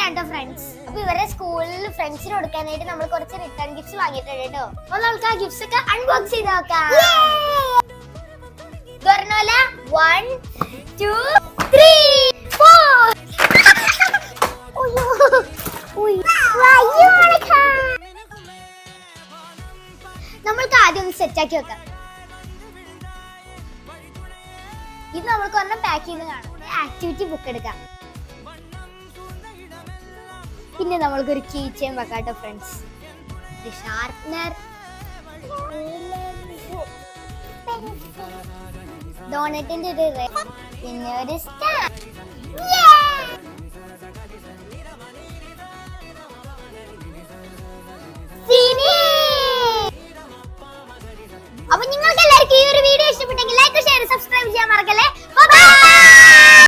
അങ്ങനെയാണ് ഫ്രണ്ട്സ്. അപ്പൊ ഇവരെ സ്കൂളിൽ ഫ്രണ്ട്സിന് കൊടുക്കാനായിട്ട് നമ്മൾ കുറച്ച് റിട്ടേൺ ഗിഫ്റ്റ്സ് വാങ്ങിയിട്ടുണ്ട് കേട്ടോ. അപ്പൊ നമുക്ക് ആ ഗിഫ്റ്റ്സ് ഒക്കെ അൺബോക്സ് ചെയ്ത് നോക്കാം. 1 2 3 4 നമ്മൾക്ക് ആദ്യം ഒന്ന് സെറ്റ് ആക്കി വെക്കാം. ഇത് നമ്മൾക്ക് ഒരെണ്ണം പാക്ക് ചെയ്ത് കാണാം. ആക്ടിവിറ്റി ബുക്ക് എടുക്കാം. പിന്നെ നമ്മൾക്കൊരു കീ ചെയിൻ വെക്കാട്ടോ ഫ്രണ്ട്സ്. ഷാർപ്നർ, ഡോണറ്റിന്റെ ഒരു പിന്നെ ഒരു സ്റ്റാമ്പ്. അപ്പൊ നിങ്ങൾക്ക് എല്ലാവർക്കും ഈ ഒരു വീഡിയോ ഇഷ്ടപ്പെട്ടെങ്കിൽ ലൈക്ക്, ഷെയർ, സബ്സ്ക്രൈബ് ചെയ്യാൻ മറക്കല്ലേ.